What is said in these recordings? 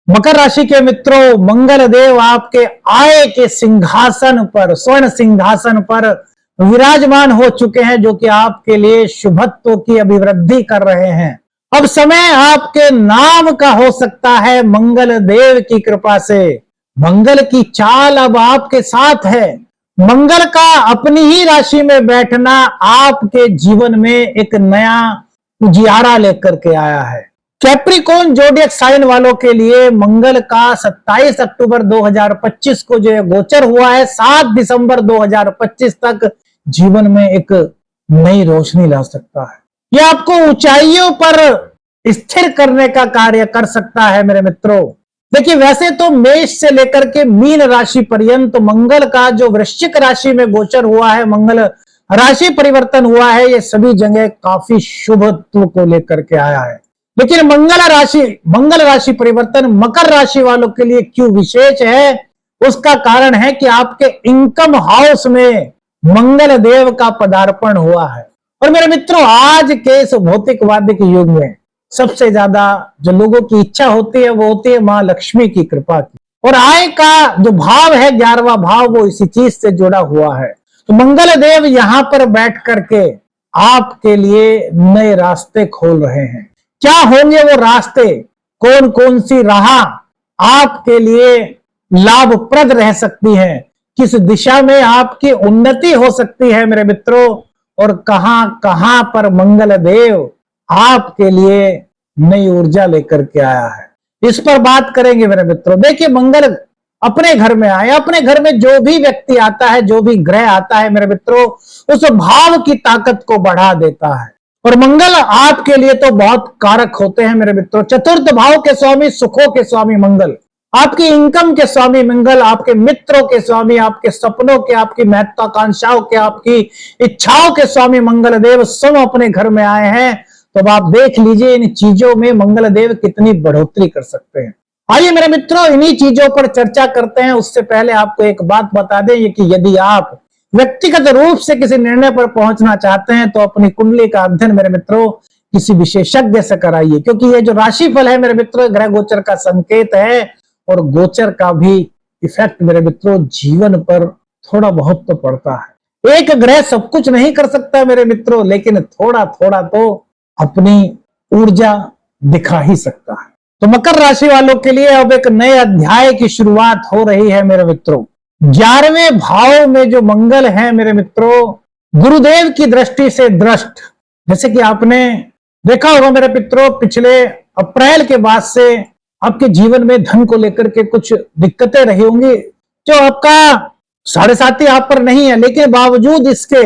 मकर राशि के मित्रों, मंगल देव आपके आय के सिंहासन पर, स्वर्ण सिंहासन पर विराजमान हो चुके हैं, जो कि आपके लिए शुभत्व की अभिवृद्धि कर रहे हैं। अब समय आपके नाम का हो सकता है मंगल देव की कृपा से। मंगल की चाल अब आपके साथ है। मंगल का अपनी ही राशि में बैठना आपके जीवन में एक नया उजियारा लेकर के आया है। कैप्रिकॉर्न जोडियक साइन वालों के लिए मंगल का 27 अक्टूबर 2025 को जो गोचर हुआ है, 7 दिसंबर 2025 तक जीवन में एक नई रोशनी ला सकता है। यह आपको ऊंचाइयों पर स्थिर करने का कार्य कर सकता है मेरे मित्रों। देखिए, वैसे तो मेष से लेकर के मीन राशि पर्यंत मंगल का जो वृश्चिक राशि में गोचर हुआ है, मंगल राशि परिवर्तन हुआ है, ये सभी जगह काफी शुभत्व को लेकर के आया है। लेकिन मंगल राशि परिवर्तन मकर राशि वालों के लिए क्यों विशेष है, उसका कारण है कि आपके इनकम हाउस में मंगल देव का पदार्पण हुआ है। और मेरे मित्रों, आज के इस भौतिकवादी के युग में सबसे ज्यादा जो लोगों की इच्छा होती है वो होती है मां लक्ष्मी की कृपा की। और आय का जो भाव है 11वां भाव, वो इसी चीज से जुड़ा हुआ है। तो मंगल देव यहां पर बैठ करके आपके लिए नए रास्ते खोल रहे हैं। क्या होंगे वो रास्ते, कौन कौन सी राह आपके लिए लाभप्रद रह सकती है, किस दिशा में आपकी उन्नति हो सकती है मेरे मित्रों, और कहां कहां पर मंगल देव आपके लिए नई ऊर्जा लेकर के आया है, इस पर बात करेंगे मेरे मित्रों। देखिए, मंगल अपने घर में आया, अपने घर में जो भी व्यक्ति आता है, जो भी ग्रह आता है मेरे मित्रों, उस भाव की ताकत को बढ़ा देता है। और मंगल आपके लिए तो बहुत कारक होते हैं मेरे मित्रों। चतुर्थ भाव के स्वामी, सुखों के स्वामी मंगल, आपकी इनकम के स्वामी मंगल, आपके मित्रों के स्वामी, आपके सपनों के, आपकी महत्वाकांक्षाओं के, आपकी इच्छाओं के स्वामी मंगल देव सब अपने घर में आए हैं। तो अब आप देख लीजिए इन चीजों में मंगल देव कितनी बढ़ोतरी कर सकते हैं। आइए मेरे मित्रों, इन्हीं चीजों पर चर्चा करते हैं। उससे पहले आपको एक बात बता दें कि यदि आप व्यक्तिगत रूप से किसी निर्णय पर पहुंचना चाहते हैं तो अपनी कुंडली का अध्ययन मेरे मित्रों किसी विशेषज्ञ से कराइए, क्योंकि ये जो राशिफल है मेरे मित्रों, ग्रह गोचर का संकेत है, और गोचर का भी इफेक्ट मेरे मित्रों जीवन पर थोड़ा बहुत तो पड़ता है। एक ग्रह सब कुछ नहीं कर सकता मेरे मित्रों, लेकिन थोड़ा थोड़ा तो अपनी ऊर्जा दिखा ही सकता है। तो मकर राशि वालों के लिए अब एक नए अध्याय की शुरुआत हो रही है मेरे मित्रों। 11वें भाव में जो मंगल है मेरे मित्रों, गुरुदेव की दृष्टि से दृष्ट, जैसे कि आपने देखा होगा मेरे मित्रों, पिछले अप्रैल के बाद से आपके जीवन में धन को लेकर के कुछ दिक्कतें रही होंगी, जो आपका 7.5 आप पर नहीं है, लेकिन बावजूद इसके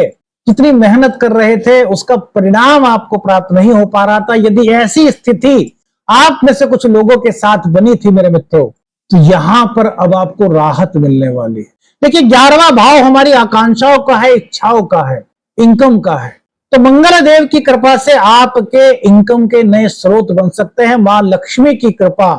जितनी मेहनत कर रहे थे उसका परिणाम आपको प्राप्त नहीं हो पा रहा था। यदि ऐसी स्थिति आप में से कुछ लोगों के साथ बनी थी मेरे मित्रों, तो यहां पर अब आपको राहत मिलने वाली है। देखिए, 11वां भाव हमारी आकांक्षाओं का है, इच्छाओं का है, इनकम का है। तो मंगल देव की कृपा से आपके इनकम के नए स्रोत बन सकते हैं। मां लक्ष्मी की कृपा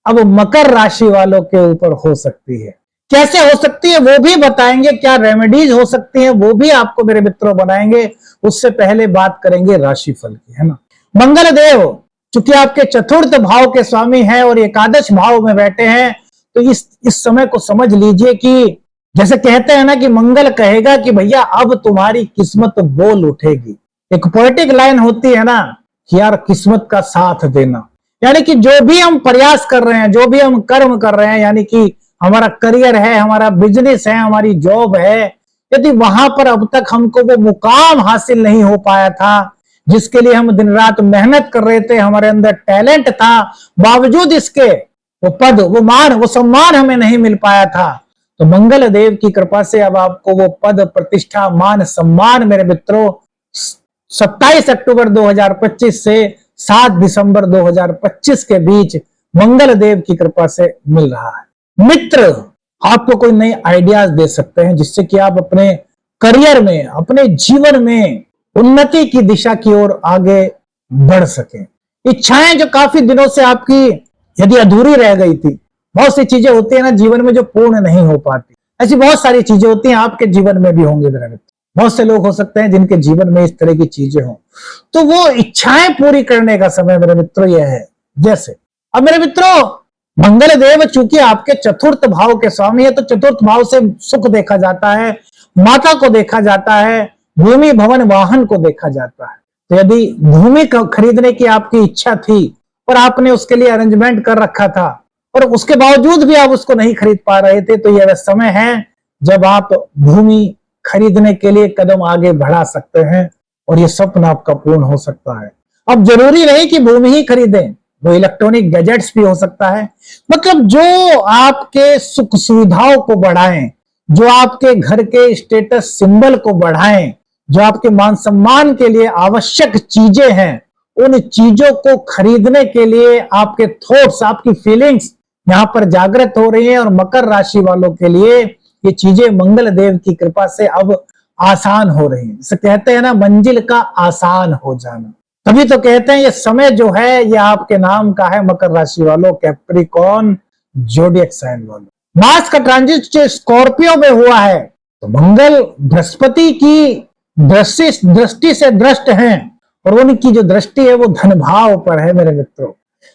अब मकर राशि वालों के ऊपर हो सकती है। कैसे हो सकती है वो भी बताएंगे, क्या रेमेडीज हो सकती हैं वो भी आपको मेरे मित्रों बनाएंगे। उससे पहले बात करेंगे राशिफल की, है ना। मंगल देव चूंकि आपके चतुर्थ भाव के स्वामी हैं और एकादश भाव में बैठे हैं, तो इस समय को समझ लीजिए कि जैसे कहते हैं ना कि मंगल कहेगा कि भैया अब तुम्हारी किस्मत बोल उठेगी। एक पोएटिक लाइन होती है ना कि यार किस्मत का साथ देना, यानी कि जो भी हम प्रयास कर रहे हैं, जो भी हम कर्म कर रहे हैं, यानी कि हमारा करियर है, हमारा बिजनेस है, हमारी जॉब है, यदि वहां पर अब तक हमको वो मुकाम हासिल नहीं हो पाया था जिसके लिए हम दिन रात मेहनत कर रहे थे, हमारे अंदर टैलेंट था, बावजूद इसके वो पद, वो मान, वो सम्मान हमें नहीं मिल पाया था, तो मंगल देव की कृपा से अब आपको वो पद, प्रतिष्ठा, मान, सम्मान मेरे मित्रों 27 अक्टूबर 2025 से 7 दिसंबर 2025 के बीच मंगल देव की कृपा से मिल रहा है। मित्र आपको कोई नए आइडियाज दे सकते हैं जिससे कि आप अपने करियर में, अपने जीवन में उन्नति की दिशा की ओर आगे बढ़ सकें। इच्छाएं जो काफी दिनों से आपकी यदि अधूरी रह गई थी, बहुत सी चीजें होती है ना जीवन में जो पूर्ण नहीं हो पाती, ऐसी बहुत सारी चीजें होती हैं, आपके जीवन में भी होंगे मेरे मित्र। बहुत से लोग हो सकते हैं जिनके जीवन में इस तरह की चीजें हों, तो वो इच्छाएं पूरी करने का समय मेरे मित्रों यह है। जैसे अब मेरे मित्रों मंगल देव चूंकि आपके चतुर्थ भाव के स्वामी है, तो चतुर्थ भाव से सुख देखा जाता है, माता को देखा जाता है, भूमि भवन वाहन को देखा जाता है। तो यदि भूमि खरीदने की आपकी इच्छा थी और आपने उसके लिए अरेंजमेंट कर रखा था और उसके बावजूद भी आप उसको नहीं खरीद पा रहे थे, तो यह वह समय है जब आप भूमि खरीदने के लिए कदम आगे बढ़ा सकते हैं और यह स्वप्न आपका पूर्ण हो सकता है। अब जरूरी नहीं कि भूमि ही खरीदें, वो इलेक्ट्रॉनिक गैजेट्स भी हो सकता है। मतलब जो आपके सुख सुविधाओं को बढ़ाएं, जो आपके घर के स्टेटस सिंबल को बढ़ाएं, जो आपके मान सम्मान के लिए आवश्यक चीजें हैं, उन चीजों को खरीदने के लिए आपके थॉट्स, आपकी फीलिंग्स यहां पर जागृत हो रही है। और मकर राशि वालों के लिए ये चीजें मंगल देव की कृपा से अब आसान हो रही है। जिसे कहते हैं ना, मंजिल का आसान हो जाना। तभी तो कहते हैं ये समय जो है ये आपके नाम का है मकर राशि वालों, कैप्रिकॉर्न जोडियक साइन वालों। मार्स का ट्रांजिट स्कॉर्पियो में हुआ है, तो मंगल बृहस्पति की दृष्टि से दृष्ट हैं और उनकी जो दृष्टि है वो धन भाव पर है मेरे मित्रों।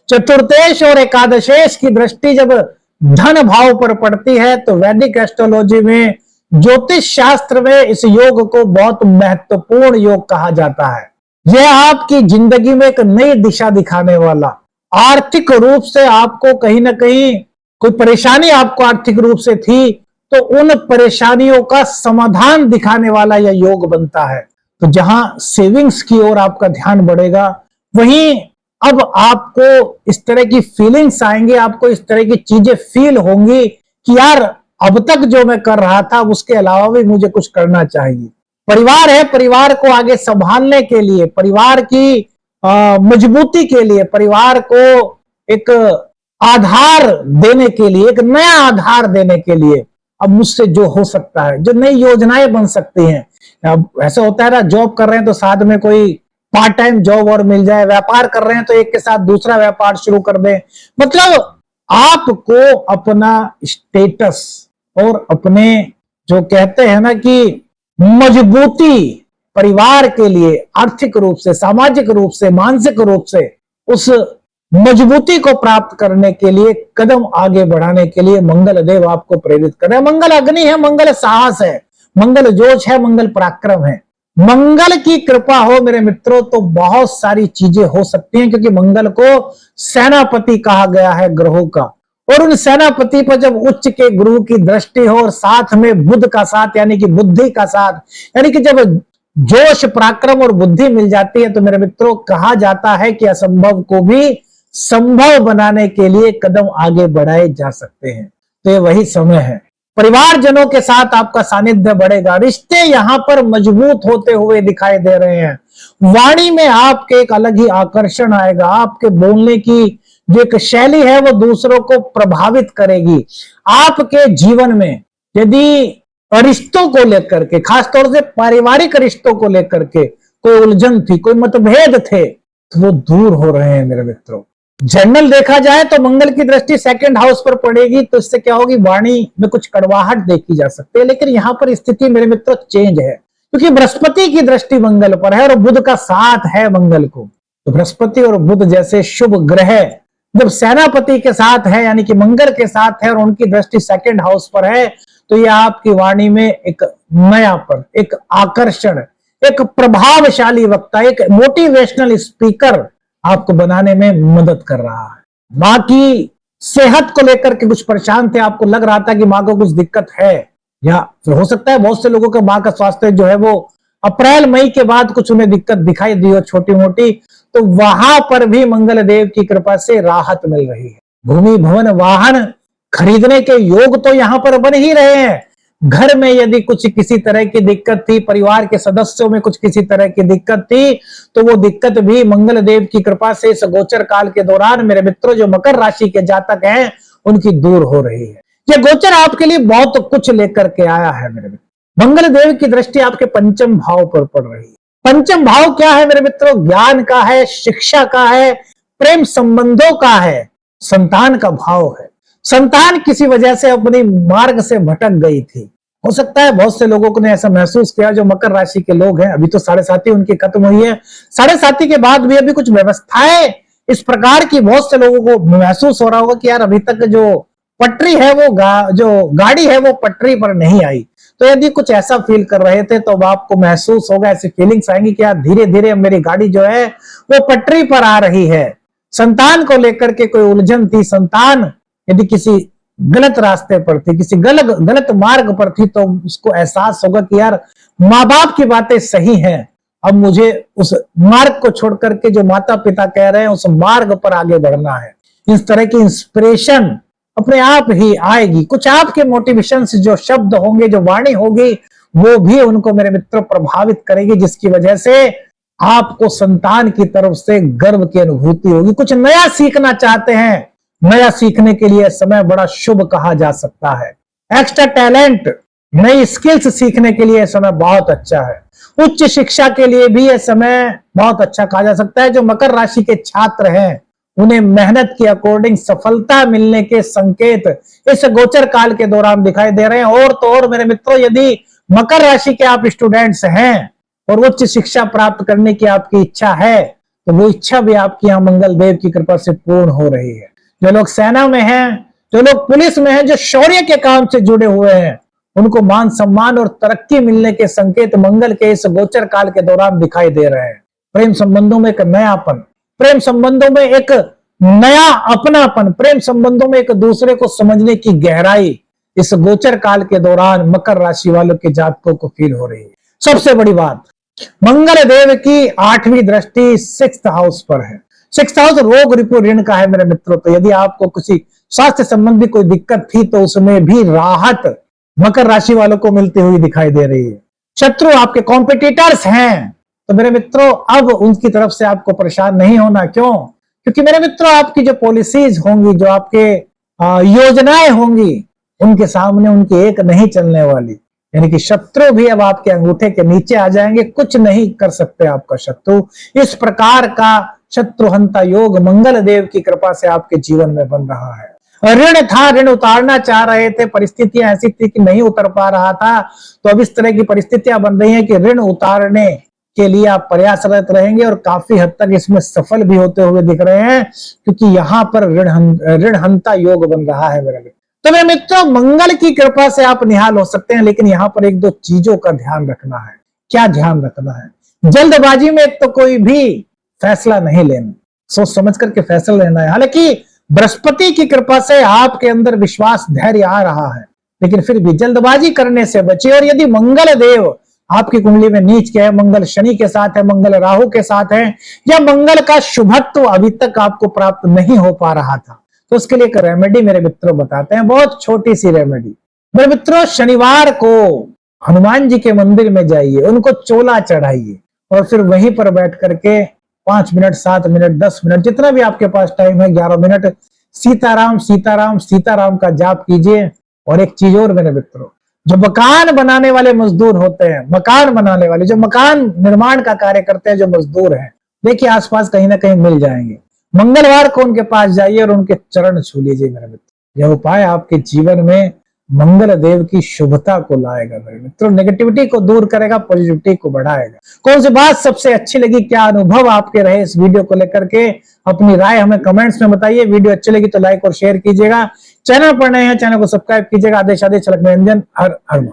चतुर्थेश और एकादशेश की दृष्टि जब धन भाव पर पड़ती है, तो वैदिक एस्ट्रोलॉजी में, ज्योतिष शास्त्र में इस योग को बहुत महत्वपूर्ण योग कहा जाता है। यह आपकी जिंदगी में एक नई दिशा दिखाने वाला, आर्थिक रूप से आपको कहीं ना कहीं कोई परेशानी आपको आर्थिक रूप से थी, तो उन परेशानियों का समाधान दिखाने वाला यह योग बनता है। तो जहां सेविंग्स की ओर आपका ध्यान बढ़ेगा, वहीं अब आपको इस तरह की फीलिंग्स आएंगे, आपको इस तरह की चीजें फील होंगी कि यार अब तक जो मैं कर रहा था उसके अलावा भी मुझे कुछ करना चाहिए। परिवार है, परिवार को आगे संभालने के लिए, परिवार की मजबूती के लिए, परिवार को एक आधार देने के लिए, एक नया आधार देने के लिए अब मुझसे जो हो सकता है, जो नई योजनाएं बन सकती हैं। अब ऐसा होता है ना, जॉब कर रहे हैं तो साथ में कोई पार्ट टाइम जॉब और मिल जाए, व्यापार कर रहे हैं तो एक के साथ दूसरा व्यापार शुरू कर दें। मतलब आपको अपना स्टेटस और अपने जो कहते हैं ना कि मजबूती, परिवार के लिए आर्थिक रूप से, सामाजिक रूप से, मानसिक रूप से उस मजबूती को प्राप्त करने के लिए, कदम आगे बढ़ाने के लिए मंगल देव आपको प्रेरित कर रहे हैं। मंगल अग्नि है, मंगल साहस है, मंगल जोश है, मंगल पराक्रम है। मंगल की कृपा हो मेरे मित्रों तो बहुत सारी चीजें हो सकती हैं, क्योंकि मंगल को सेनापति कहा गया है ग्रहों का। और उन सेनापति पर जब उच्च के गुरु की दृष्टि हो और साथ में बुध का साथ, यानी कि बुद्धि का साथ, यानी कि जब जोश, पराक्रम और बुद्धि मिल जाती है, तो मेरे मित्रों कहा जाता है कि असंभव को भी संभव बनाने के लिए कदम आगे बढ़ाए जा सकते हैं। तो ये वही समय है। परिवारजनों के साथ आपका सानिध्य बढ़ेगा, रिश्ते यहां पर मजबूत होते हुए दिखाई दे रहे हैं। वाणी में आपके एक अलग ही आकर्षण आएगा, आपके बोलने की जो एक शैली है वो दूसरों को प्रभावित करेगी। आपके जीवन में यदि रिश्तों को लेकर के, खासतौर से पारिवारिक रिश्तों को लेकर के कोई उलझन थी, कोई मतभेद थे, तो वो दूर हो रहे हैं मेरे मित्रों। जनरल देखा जाए तो मंगल की दृष्टि सेकंड हाउस पर पड़ेगी, तो इससे क्या होगी, वाणी में कुछ कड़वाहट देखी जा सकती है। लेकिन यहां पर स्थिति मेरे मित्रों चेंज है, क्योंकि बृहस्पति की दृष्टि मंगल पर है और बुध का साथ है मंगल को। तो बृहस्पति और बुध जैसे शुभ ग्रह जब सेनापति के साथ है, यानी कि मंगल के साथ है, और उनकी दृष्टि सेकंड हाउस पर है, तो यह आपकी वाणी में एक नयापन, एक आकर्षण, एक प्रभावशाली वक्ता, एक मोटिवेशनल स्पीकर आपको बनाने में मदद कर रहा है। मां की सेहत को लेकर के कुछ परेशान थे, आपको लग रहा था कि मां को कुछ दिक्कत है, या फिर हो सकता है बहुत से लोगों का मां का स्वास्थ्य जो है वो अप्रैल मई के बाद कुछ उन्हें दिक्कत दिखाई दी हो छोटी मोटी, तो वहां पर भी मंगल देव की कृपा से राहत मिल रही है। भूमि भवन वाहन खरीदने के योग तो यहां पर बन ही रहे हैं। घर में यदि कुछ किसी तरह की दिक्कत थी, परिवार के सदस्यों में कुछ किसी तरह की दिक्कत थी, तो वो दिक्कत भी मंगल देव की कृपा से इस गोचर काल के दौरान मेरे मित्रों जो मकर राशि के जातक हैं उनकी दूर हो रही है। ये गोचर आपके लिए बहुत कुछ लेकर के आया है मेरे मित्र। मंगल देव की दृष्टि आपके पंचम भाव पर पड़ रही है। पंचम भाव क्या है मेरे मित्रों? ज्ञान का है, शिक्षा का है, प्रेम संबंधों का है, संतान का भाव है। संतान किसी वजह से अपनी मार्ग से भटक गई थी, हो सकता है बहुत से लोगों ने ऐसा महसूस किया जो मकर राशि के लोग हैं। अभी तो 7.5 उनकी खत्म हुई है, 7.5 के बाद भी अभी कुछ व्यवस्थाएं इस प्रकार की बहुत से लोगों को महसूस हो रहा होगा कि यार अभी तक जो पटरी है वो जो गाड़ी है वो पटरी पर नहीं आई। तो यदि कुछ ऐसा फील कर रहे थे तो अब आपको महसूस होगा, ऐसी फीलिंग्स आएंगी कि यार धीरे धीरे मेरी गाड़ी जो है वो पटरी पर आ रही है। संतान को लेकर के कोई उलझन थी, संतान यदि किसी गलत रास्ते पर थी, किसी गलत मार्ग पर थी, तो उसको एहसास होगा कि यार माँ बाप की बातें सही हैं, अब मुझे उस मार्ग को छोड़ करके जो माता पिता कह रहे हैं उस मार्ग पर आगे बढ़ना है। इस तरह की इंस्पिरेशन अपने आप ही आएगी। कुछ आपके मोटिवेशन से जो शब्द होंगे, जो वाणी होगी, वो भी उनको मेरे मित्रों प्रभावित करेगी, जिसकी वजह से आपको संतान की तरफ से गर्व की अनुभूति होगी। कुछ नया सीखना चाहते हैं, नया सीखने के लिए समय बड़ा शुभ कहा जा सकता है। एक्स्ट्रा टैलेंट, नई स्किल्स सीखने के लिए समय बहुत अच्छा है। उच्च शिक्षा के लिए भी यह समय बहुत अच्छा कहा जा सकता है। जो मकर राशि के छात्र हैं उन्हें मेहनत के अकॉर्डिंग सफलता मिलने के संकेत इस गोचर काल के दौरान दिखाई दे रहे हैं। और तो और मेरे मित्रों, यदि मकर राशि के आप स्टूडेंट्स हैं और उच्च शिक्षा प्राप्त करने की आपकी इच्छा है, तो वो इच्छा भी आपकी यहाँ मंगल देव की कृपा से पूर्ण हो रही है। जो लोग सेना में हैं, जो लोग पुलिस में हैं, जो शौर्य के काम से जुड़े हुए हैं, उनको मान सम्मान और तरक्की मिलने के संकेत मंगल के इस गोचर काल के दौरान दिखाई दे रहे हैं। प्रेम संबंधों में एक नयापन, प्रेम संबंधों में एक नया अपनापन, प्रेम संबंधों में एक दूसरे को समझने की गहराई इस गोचर काल के दौरान मकर राशि वालों के जातकों को फील हो रही है। सबसे बड़ी बात, मंगल देव की 8वीं दृष्टि 6th हाउस पर है। 6th हाउस रोग रिपु ऋण का है मेरे मित्रों। तो यदि आपको किसी स्वास्थ्य संबंधी कोई दिक्कत थी तो उसमें भी राहत मकर राशि वालों को मिलती हुई दिखाई दे रही है। शत्रु आपके कॉम्पिटिटर्स हैं, तो मेरे मित्रों अब उनकी तरफ से आपको परेशान नहीं होना। क्यों? क्योंकि मेरे मित्रों आपकी जो पॉलिसीज होंगी, जो आपके योजनाएं होंगी, उनके सामने उनकी एक नहीं चलने वाली। यानी कि शत्रु भी अब आपके अंगूठे के नीचे आ जाएंगे, कुछ नहीं कर सकते आपका शत्रु। इस प्रकार का शत्रुहंता योग मंगल देव की कृपा से आपके जीवन में बन रहा है। ऋण था, ऋण उतारना चाह रहे थे, परिस्थितियां ऐसी थी कि नहीं उतर पा रहा था, तो अब इस तरह की परिस्थितियां बन रही हैं कि ऋण उतारने के लिए आप प्रयासरत रहेंगे और काफी हद तक इसमें सफल भी होते हुए दिख रहे हैं, क्योंकि यहाँ पर ऋणहंता योग बन रहा है मेरे मित्र। तो मेरे मित्रों, मंगल की कृपा से आप निहाल हो सकते हैं, लेकिन यहाँ पर एक दो चीजों का ध्यान रखना है। क्या ध्यान रखना है? जल्दबाजी में तो कोई भी फैसला नहीं लेना, सोच समझ करके फैसला लेना है। हालांकि बृहस्पति की कृपा से आपके अंदर विश्वास, धैर्य आ रहा है, लेकिन फिर भी जल्दबाजी करने से बचिए। और यदि मंगल देव आपकी कुंडली में नीच के है, मंगल शनि के साथ है, मंगल राहु के साथ है, या मंगल का शुभत्व अभी तक आपको प्राप्त नहीं हो पा रहा था, तो उसके लिए एक रेमेडी मेरे मित्रों बताते हैं, बहुत छोटी सी रेमेडी। मेरे मित्रों, शनिवार को हनुमान जी के मंदिर में जाइए, उनको चोला चढ़ाइए और फिर वहीं पर बैठ करके 5 मिनट, 7 मिनट, 10 मिनट, जितना भी आपके पास टाइम है, 11 मिनट सीताराम सीताराम सीताराम का जाप कीजिए। और एक चीज और मेरे मित्रों, जो मकान बनाने वाले मजदूर होते हैं, मकान बनाने वाले, जो मकान निर्माण का कार्य करते हैं, जो मजदूर हैं, देखिए आसपास कहीं ना कहीं मिल जाएंगे। मंगलवार को उनके पास जाइए और उनके चरण छू लीजिए मेरे मित्र। यह उपाय आपके जीवन में मंगल देव की शुभता को लाएगा मेरे मित्रों, नेगेटिविटी को दूर करेगा, पॉजिटिविटी को बढ़ाएगा। कौन सी बात सबसे अच्छी लगी, क्या अनुभव आपके रहे इस वीडियो को लेकर के, अपनी राय हमें कमेंट्स में बताइए। वीडियो अच्छी लगी तो लाइक और शेयर कीजिएगा। चैनल पर नए हैं, चैनल को सब्सक्राइब कीजिएगा। आदेश छलक निरंजन, हर हर।